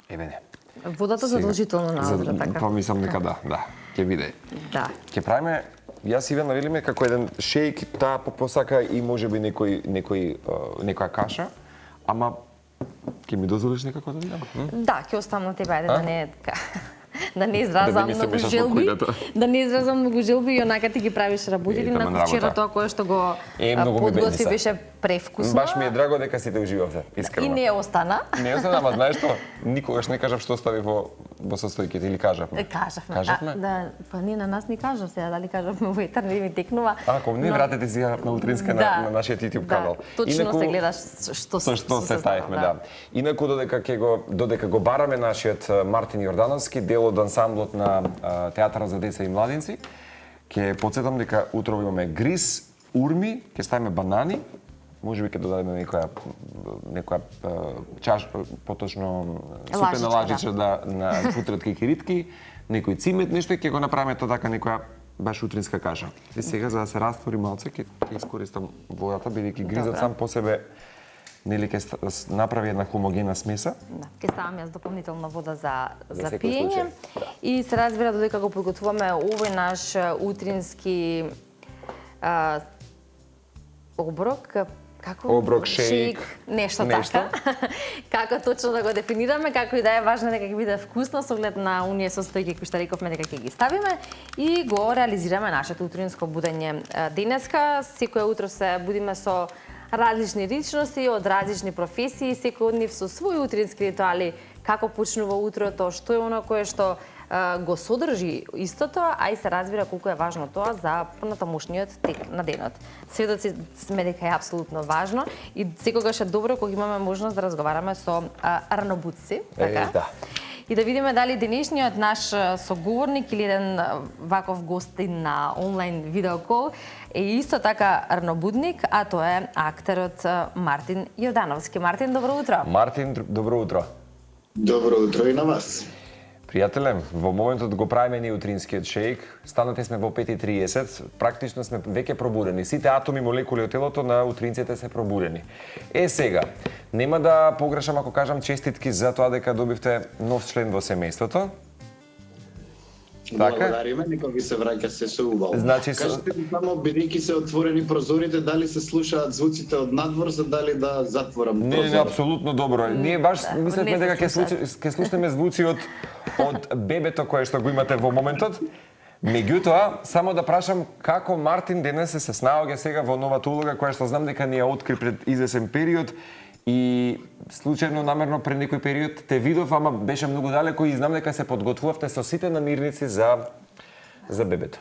Еве не. Водата задолжително наодру, така. Па мислам дека да, ќе биде. Да. Ќе правиме, јас и Иван навелиме како еден шејк, таа посака и можеби некоја каша, ама ќе ми дозволиш некако да видам? Да, ќе оставам на тебе, ајде да не да не изразам Да не ми се многу мешаш во желби, кујната. да не изразам многу желби и онака ти ги правиш работите, таман на вчера работа. тоа кое што го многу ми подготви бедница. беше превкусно. Баш ми е драго дека сите уживавте, искрено. И не остана. Не остана, ама знаеш што? Никогаш не кажав што остави во состојките или кажавме. Кажавме. Да, па ние на нас ни кажа сега, дали кажавме во етер, не ми текнува. Ако не вратете сега на утринска на нашиот YouTube канал. Точно се гледаш што се ставивме, да. Инаку додека го бараме нашиот Мартин Јордановски, дел од ансамблот на театарот за деца и младинци, ќе потсетам дека утро имаме гриз, урми, ќе ставиме банани, можеби ќе додадеме некоја чаш, поточно супена лажичка на футрет кикиритки, некој цимет, нешто и ќе го направиме тоа така некоја баш утринска каша. И сега за да се раствори малце ќе искористам водата, бидејќи гризот сам по себе нели ќе направи една хомогена смеса. Да, ќе ставам јас дополнителна вода за пиење. И се разбира додека го подготвуваме овој наш утрински оброк, оброк, шејк, нешто така. Како точно да го дефинираме, како и да е важно дека ќе биде вкусно со оглед на оние состојки кои што рековме дека ќе ги ставиме и го реализираме нашето утринско будење денеска. Секој утро се будиме со различни личности од различни професии, секој од нив со своји утрински ритуали, како почнува утрото, што е оно кое што го содржи истото, а и се разбира колку е важно тоа за понатамошниот тек на денот. Сведоци сме дека е апсолутно важно и секогаш е добро кога имаме можност да разговараме со ранобудци, така? Да. И да видиме дали денешниот наш соговорник или еден ваков гостин на онлайн видеокол е исто така ранобудник, а тоа е актерот Мартин Јордановски. Мартин, добро утро. Мартин, добро утро. Добро утро и на вас. Пријателе, во моментот го правиме ние утринскиот шејк, станати сме во 5:30, практично сме веќе пробудени. Сите атоми, молекули од телото на утринците се пробудени. Сега, нема да погрешам ако кажам честитки за тоа дека добивте нов член во семејството. Благодариме, нека ви се враќа се со убаво. Значи, кажете ми само, бидејќи се отворени прозорите, дали се слушаат звуците од надвор, за дали да затворам прозорите? Не, апсолутно добро. Ние баш мислевме дека ќе слушнеме звуци од бебето кое што го имате во моментот. Меѓутоа, само да прашам како Мартин денес се снаоѓа сега во новата улога која што знам дека ни ја откри пред извесен период и случајно намерно пред некој период те видов, ама беше многу далеко и знам дека се подготвувавте со сите намирници за бебето.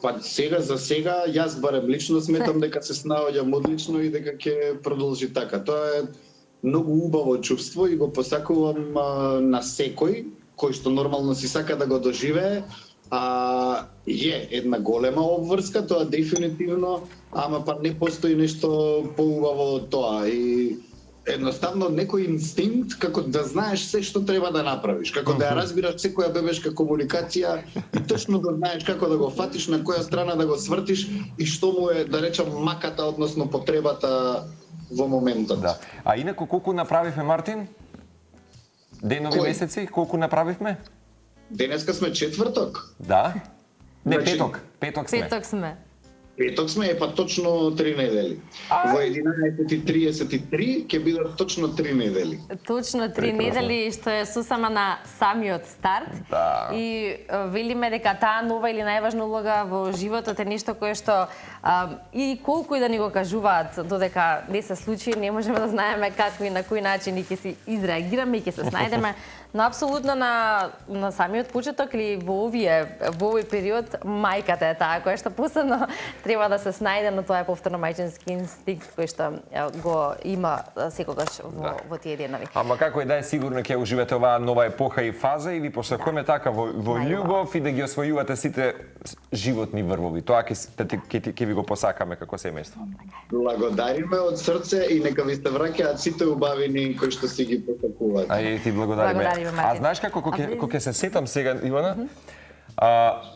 Па за сега, јас барем лично сметам дека се снаоѓам одлично и дека ќе продолжи така. Тоа е многу убаво чувство и го посакувам на секој кој што нормално си сака да го доживее. Е една голема обврска, тоа дефинитивно, ама па не постои нешто поубаво од тоа и едноставно некој инстинкт како да знаеш се што треба да направиш, како да ја разбираш секоја бебешка комуникација и точно да знаеш како да го фатиш, на која страна да го свртиш и што му е, да речам, маката, односно потребата во моментот. Да. А инаку колку направивме, Мартин? Денови, месеци, колку направивме? Денеска сме четврток. Да. Не, Значи, петок. Петок сме. Петок сме, па точно 3 недели. Во 11:33 ќе бидат точно 3 недели. Точно 3 недели, што е сосема на самиот старт. Да. И велиме дека таа нова или најважна улога во животот е нешто кое што и колку и да ни го кажуваат додека не се случи, не можеме да знаеме како и на кој начин ќе се изреагираме и ќе се снајдеме. Но апсолутно на самиот почеток или во овој период мајката е таа која што посебно треба да се снајде, но тоа е повторно мајчински инстинкт кој што го има секогаш во тие денови. Ама како и да е, сигурно ќе уживате оваа нова епоха и фаза и ви посакуваме така во љубов и да ги освојувате сите животни врвови. Тоа ќе ви го посакаме како семејство. Благодариме од срце и нека ви се враќаат сите убавини кои што си ги посакуваат. Ај ти благодариме. А знаеш како ќе се сетам сега, Ивана?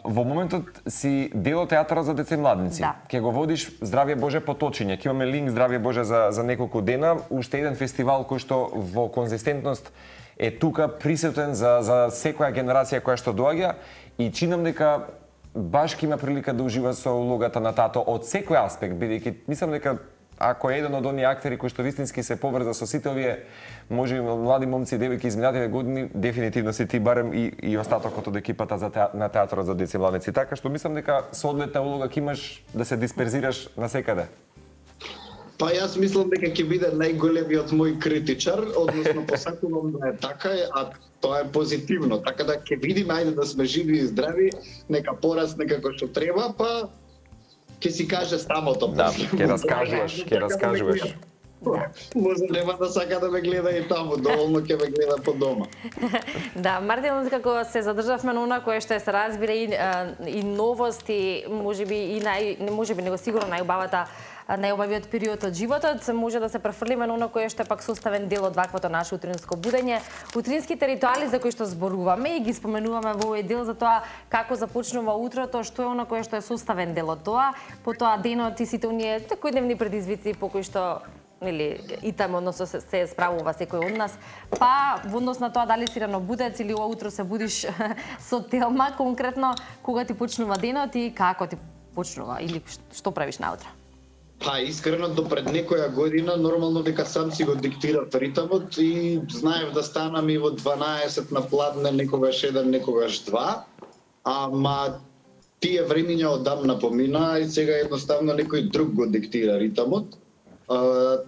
Во моментот си дел од театарот за деца и младинци. Ќе го водиш Здравје Боже Поточиње. Ќе имаме линк Здравје Боже за неколку дена, уште еден фестивал кој што во конзистентност е тука присутен за секоја генерација која што доаѓа и чинам дека баш ќе има прилика да ужива со улогата на тато од секој аспект, бидејќи мислам дека ако е еден од оние актери кои што вистински се поврза со сите овие може млади момци и девојки изминатите години, дефинитивно си ти барем и остатокот од екипата на театарот за деца и младенци. Така што мислам дека соодветна улога ќе имаш да се дисперзираш насекаде. Па јас мислам дека ќе биде најголемиот мој критичар, односно посакувам да е така, а тоа е позитивно. Така да ќе видиме, ајде да сме живи и здрави, нека порасне како што треба, па ќе си каже самото. Да, ќе раскажуваш. Може нема да сака да ме гледа и таму, доволно ќе ме гледа по дома. Да, Мартин, како се задржавме на она кое што се разбира и новости, можеби него сигурно најубавиот период од животот, може да се префрлиме на она кое што е пак составен дел од ваквото наше утринско будење. Утринските ритуали за кои што зборуваме и ги споменуваме во овој дел за тоа како започнува утрото, што е она кое што е составен дел од тоа, потоа денот и сите оние секојдневни предизвици по кои што и таму односно се справува секој од нас, па во однос на тоа дали си ранобудец или ова утро се будиш со телма, конкретно кога ти почнува денот и како ти почнува или што правиш наутро? Па искрено до пред некоја година нормално дека сам си го диктирав ритмот и знаев да станам и во 12 на пладне, некогаш 1, некогаш 2, ама тие времиња одамна помина и сега едноставно некој друг го диктира ритмот.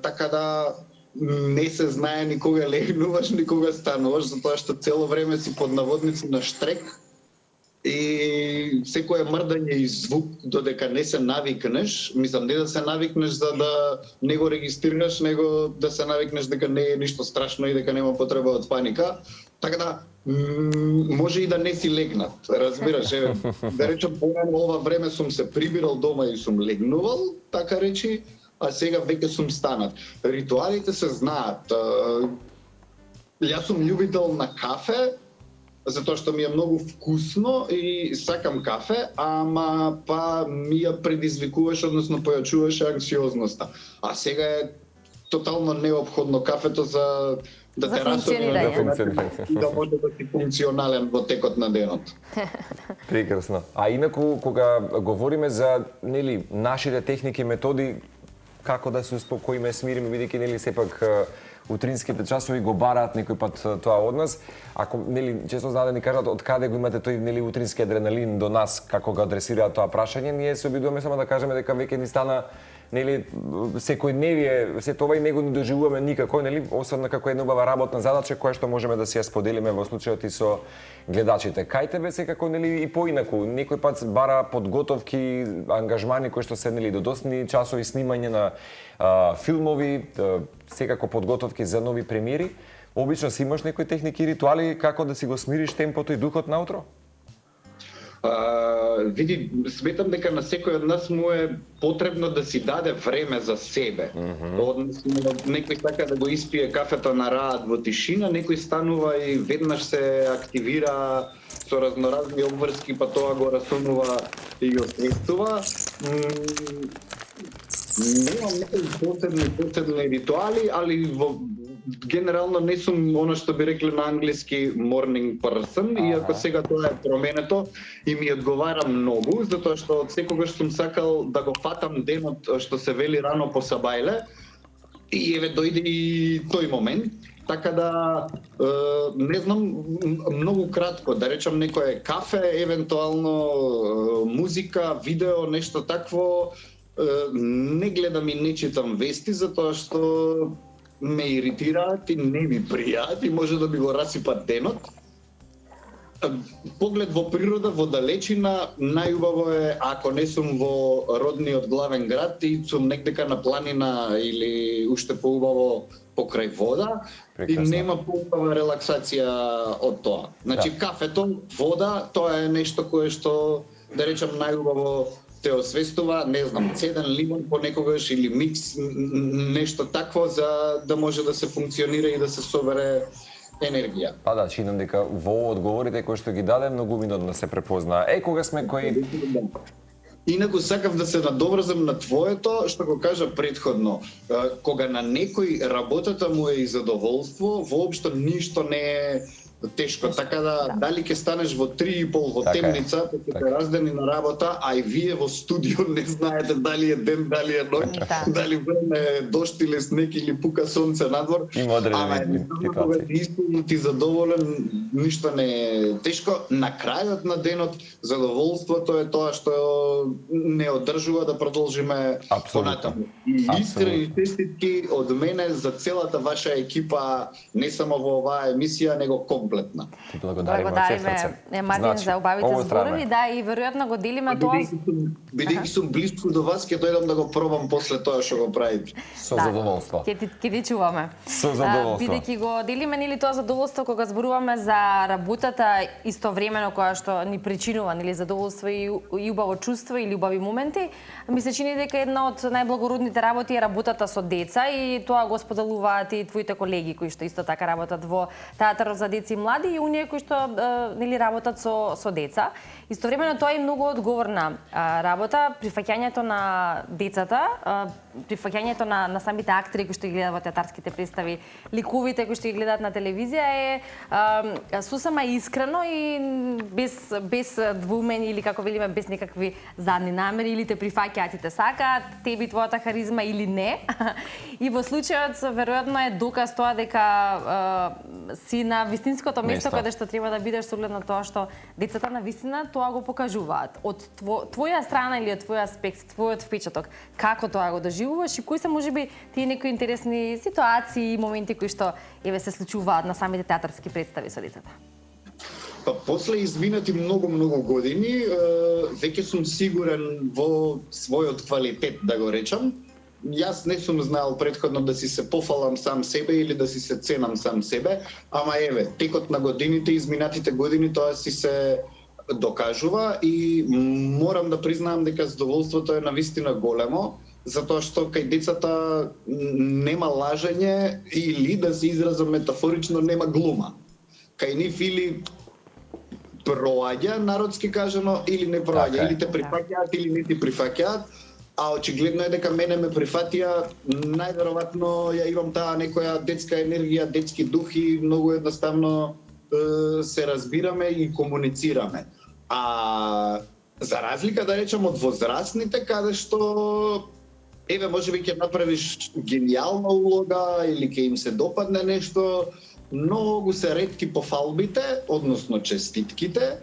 Така да не се знае ни кога легнуваш, ни кога стануваш, затоа што цело време си под наводници на штрек и секое мрдање и звук додека не се навикнеш, мислам не да се навикнеш за да не го регистрираш, него да се навикнеш дека не е ништо страшно и дека нема потреба од паника. Така да може и да не си легнат, разбираш, да речем порано ова време сум се прибирал дома и сум легнувал, така речи, а сега веќе сум станат. Ритуалите се знаат. Јас сум љубител на кафе, затоа што ми е многу вкусно и сакам кафе, ама па ми ја предизвикуваш, односно појачуваш анксиозноста. А сега е тотално неопходно кафето за да те расони да може да си функционален во текот на денот. Прекрасно. А инаку кога говориме за нашите техники, методи како да се успокоиме, смириме, бидејќи сепак утринските часови го бараат некој пат тоа од нас. Ако често знаат да ни кажат од каде го имате тој утрински адреналин до нас, како го адресираат тоа прашање, ние се обидуваме само да кажеме дека веќе ни стана секојдневие, се това и него не доживуваме никако, освен како една убава работна задача која што можеме да си ја споделиме во случајот и со гледачите. Кај тебе секако и поинаку, некој пат бара подготовки, ангажмани кои што се додосни часови снимање на филмови, секако подготовки за нови премиери. Обично си имаш некои техники и ритуали како да си го смириш темпото и духот наутро? Види, сметам дека на секој од нас му е потребно да си даде време за себе. Односно, некој сака да го испие кафето на раат во тишина, некој станува и веднаш се активира со разноразни обврски, па тоа го расунува и го свестува. Немам некои посебни ритуали, али генерално не сум оно што би рекле на англиски morning person, иако сега тоа е променето и ми одговара многу, затоа што од секогаш сум сакал да го фатам денот што се вели рано по сабајле и еве дојде и тој момент. Така да, не знам, многу кратко, да речам некое кафе, евентуално музика, видео, нешто такво, не гледам и не читам вести, затоа што ме иритираат и не ми пријаат и може да ми го расипат денот. Поглед во природа, во далечина, најубаво е ако не сум во родниот главен град и сум некдека на планина или уште поубаво покрај вода. Прекрасно. И нема поубава релаксација од тоа. Значи кафето, вода, тоа е нешто кое што, да речам, најубаво те освестува, не знам, цеден лимон понекогаш или микс, нешто такво за да може да се функционира и да се собере енергија. Па да, чинам дека во одговорите кои што ги даде многу минутно се препозна. Кога сме кои Инаку сакав да се надоврзам на твоето, што го кажа претходно. Кога на некој работата му е и задоволство, воопшто ништо не е тешко, така да дали ќе станеш во 3:30 во темница, па ќе те раздени на работа, а и вие во студио не знаете дали е ден, дали е ноќ, дали време е дошт или снег или пука сонце надвор. Ама кога ти исполнен, ти задоволен, ништо не е тешко. На крајот на денот задоволството е тоа што не одржува да продолжиме понатаму. И искрени честитки од мене за целата ваша екипа, не само во оваа емисија, него комплетна. Благодариме, Мартин, за убавите зборови, да, и веројатно го делиме тоа. Бидејќи сум блиску до вас, ќе дојдам да го пробам после тоа што го правите. Со задоволство. Ќе ти чуваме. Со задоволство. Бидејќи го делиме нели тоа задоволство кога зборуваме за работата истовремено која што ни причинува нели задоволство и убаво чувство или убави моменти, ми се чини дека една од најблагородните работи е работата со деца и тоа го споделуваат и твоите колеги кои што исто така работат во театарот за деца и млади и оние кои што нели работат со деца. Истовремено тоа е многу одговорна работа, прифаќањето на децата, прифаќањето на самите актери кои што ги гледаат во театарските представи, ликовите кои што ги гледаат на телевизија е сосема искрено и без двумени или како велиме без некакви задни намери, или те прифаќаат и те сакаат, теби твојата харизма или не. И во случајот веројатно е доказ тоа дека си на вистинското место каде што треба да бидеш со оглед на тоа што децата на вистина тоа го покажуваат. Од твоја страна или од твој аспект, твојот впечаток, како тоа го доживуваш и кои се можеби тие некои интересни ситуации и моменти кои што еве се случуваат на самите театарски представи со децата? Па после изминати многу години, веќе сум сигурен во својот квалитет, да го речам. Јас не сум знаел претходно да си се пофалам сам себе или да си се ценам сам себе, ама еве, текот на годините, изминатите години, тоа си се докажува и морам да признаам дека задоволството е навистина големо, затоа што кај децата нема лажење или, да се изразам метафорично, нема глума. Кај нив или проаѓа, народски кажано, или не проаѓа, или те прифаќаат или не ти прифаќаат, а очигледно е дека мене ме прифатија, најверојатно ја имам таа некоја детска енергија, детски дух и многу едноставно се разбираме и комуницираме. А за разлика, да речем, од возрастните, каде што еве можеби ќе направиш гениална улога или ќе им се допадне нешто, многу се ретки пофалбите, односно честитките,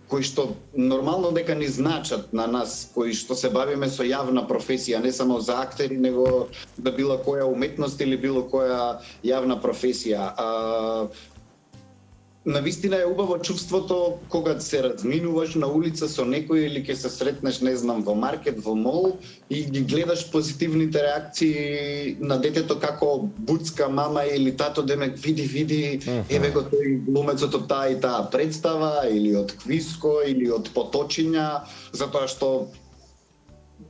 кои што нормално дека ни значат на нас, кои што се бавиме со јавна професија, не само за актери, него да било која уметност или било која јавна професија. Навистина е убаво чувството кога се разминуваш на улица со некој или ќе се сретнеш, не знам, во маркет, во мол и ги гледаш позитивните реакции на детето како буцка мама или тато, демек види, еве го тој глумецот од таа и таа представа или од Квиско или од Поточиња, затоа што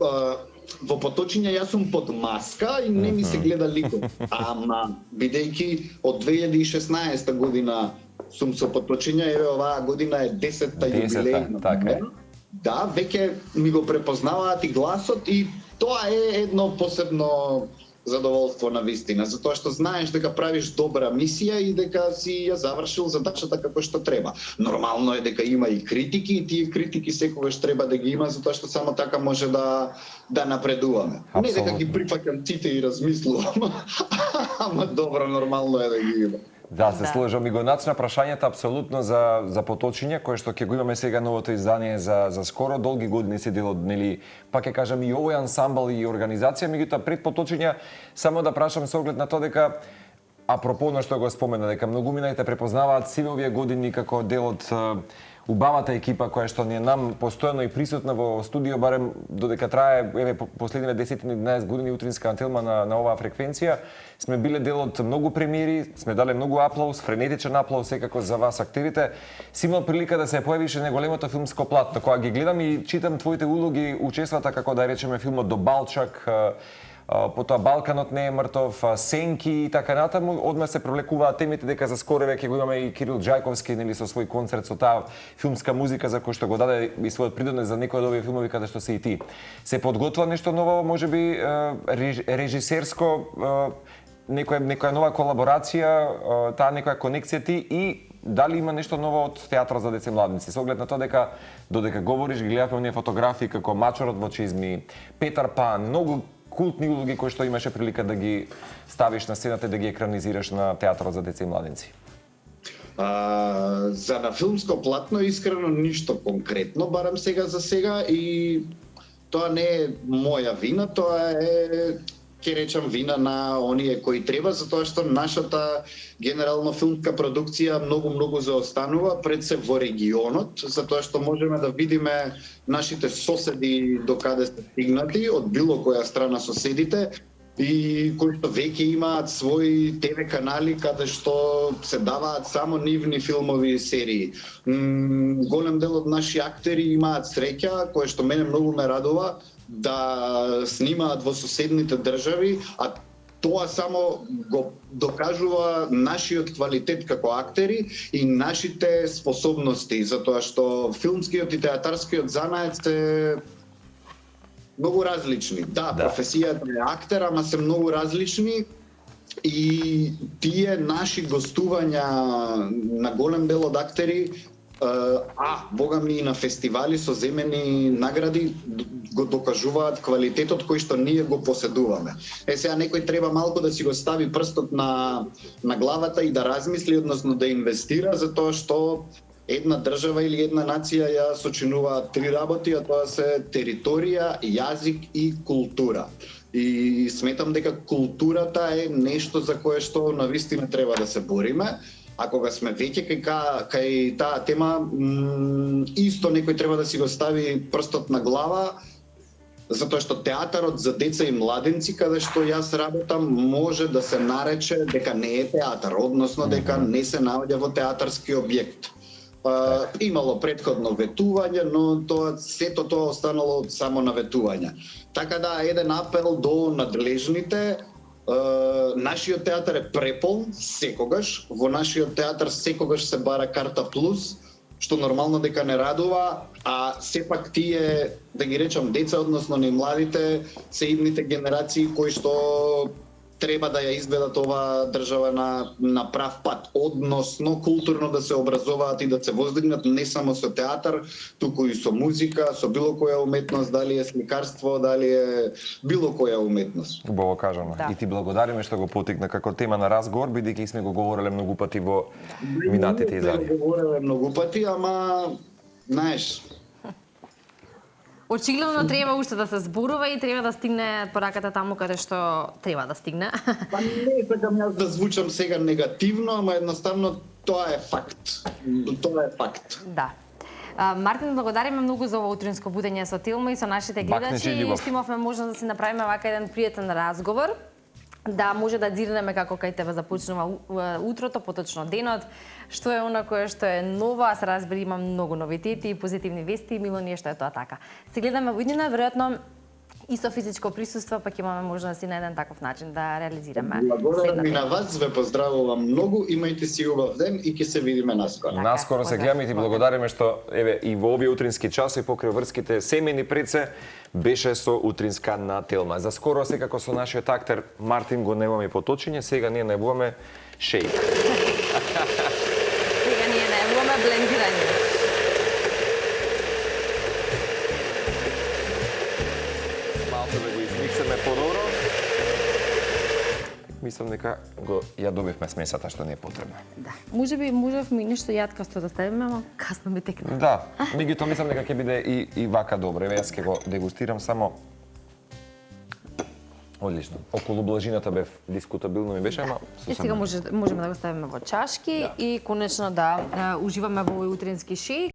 во Поточиња јас сум под маска и не ми се гледа ликот. Ама бидејќи од 2016 година сум со Поточиња, еве оваа година е 10-та јубилејна. Така е. Да, веќе ми го препознаваат и гласот и тоа е едно посебно задоволство на вистина, затоа што знаеш дека правиш добра мисија и дека си ја завршил задачата како што треба. Нормално е дека има и критики и тие критики секогаш треба да ги има, затоа што само така може да напредуваме. Не дека ги прифаќам сите и размислувам, ама добро, нормално е да ги има. Да, се сложам и го начина прашањето апсолутно за Поточиња, кое што ќе го имаме сега новото издание за скоро, долги години се дел од, нели, па ќе кажам и овој ансамбл и организација, меѓутоа пред Поточиња само да прашам со оглед на тоа дека апропо на што го спомена, дека многумина те препознаваат сиве овие години како дел од убавата екипа која што ни е нам постојано и присутна во студио, барем додека трае еве последниве 10-11 години утринска антилма на оваа фреквенција, сме биле дел од многу премиери, сме дале многу аплауз, френетичен аплауз секако за вас актерите. Си имал прилика да се појавиш на големото филмско платно. Кога ги гледам и читам твоите улоги, учествата како да речеме филмот До Балчак, потоа Балканот не е мртов, Сенки и така натаму, одма се привлекуваат темите дека за скоро веќе го имаме и Кирил Џајковски, нели, со свој концерт со таа филмска музика за кој што го даде и својот придонес за некои од овие филмови каде што се и ти. Се подготвува нешто ново, можеби режисерско, некоја нова колаборација, таа некоја конекција ти и дали има нешто ново од театар за деца и младенци? Со оглед на тоа дека додека говориш ги гледавме оние фотографии како Мачорот во чизми, Петар Пан, многу култни улоги кои што имаше прилика да ги ставиш на сцената и да ги екранизираш на театарот за деца и младенци. За на филмско платно искрено ништо конкретно, барам сега за сега, и тоа не е моја вина, тоа е, ќе речам, вина на оние кои треба, затоа што нашата генерално филмска продукција многу заостанува пред се во регионот, затоа што можеме да видиме нашите соседи докаде се стигнати од било која страна соседите и кои што веќе имаат своји ТВ канали каде што се даваат само нивни филмови и серии. Голем дел од наши актери имаат среќа, кое што мене многу ме радува, да снимаат во соседните држави, а тоа само го докажува нашиот квалитет како актери и нашите способности, затоа што филмскиот и театарскиот занает се многу различни. Да, професијата е актер, ама се многу различни и тие наши гостувања на голем дел од актери, бога ми и на фестивали со земени награди го докажуваат квалитетот кој што ние го поседуваме. Сега некој треба малку да си го стави прстот на главата и да размисли, односно да инвестира, затоа што една држава или една нација ја сочинуваат три работи, а тоа се територија, јазик и култура. И сметам дека културата е нешто за кое што навистина треба да се бориме. А кога сме веќе кај таа тема, исто некој треба да си го стави прстот на глава, затоа што театарот за деца и младенци, каде што јас работам, може да се нарече дека не е театар, односно дека не се наоѓа во театарски објект. Имало претходно ветување, но сето тоа останало само на ветување. Така да, еден апел до надлежните. Нашиот театар е преполн секогаш, во нашиот театар секогаш се бара карта плюс, што нормално дека не радува, а сепак тие, да ги речам, деца, односно не младите, се идните генерации кои што треба да ја изведат оваа држава на прав пат, односно културно да се образуваат и да се воздигнат не само со театар, туку и со музика, со било која уметност, дали е сликарство, дали е било која уметност. Убаво кажано. Да. И ти благодариме што го потикна како тема на разговор, бидејќи сме го говореле многу пати во минатите издави. Го говореле многу пати, ама знаеш, очигледно треба уште да се зборува и треба да стигне пораката таму каде што треба да стигне. Па не сакам јас да звучам сега негативно, ама едноставно тоа е факт. Тоа е факт. Да. Мартин, благодариме многу за ова утринско будење со Тилма и со нашите гледачи. Што имавме можност да си направиме вака еден пријатен разговор, да може да дзирнеме како кај тебе започнува утрото, поточно денот, што е она кое што е ново, а се разбери има многу новитети и позитивни вести и мило ние што е тоа така. Се гледаме во иднина, веројатно и со физичко присуство, пак имаме можност и на еден таков начин да реализираме. Благодарам и на вас, ве поздравувам многу, имајте си убав ден и ќе се видиме наскоро. Наскоро се гледаме и ти благодариме што еве и во овие утрински часови покрај врските семени пред се беше со утринска на Телма. За скоро секако со нашиот актер Мартин го немаме поточење, сега ние најавуваме шејк. Сега ние најавуваме блендирање. Малку да го измиксаме подобро. Мислам дека ја добивме смесата што не е потребна. Да. Можевме нешто јаткасто да ставиме, ама касно ми текна. Да, меѓутоа мислам дека ќе биде и вака добро. Еве јас ќе го дегустирам само. Одлично. Околу блажината бев дискутабилно ми беше, ама И сега можеме да го ставиме во чашки и конечно да уживаме во овој утрински шејк.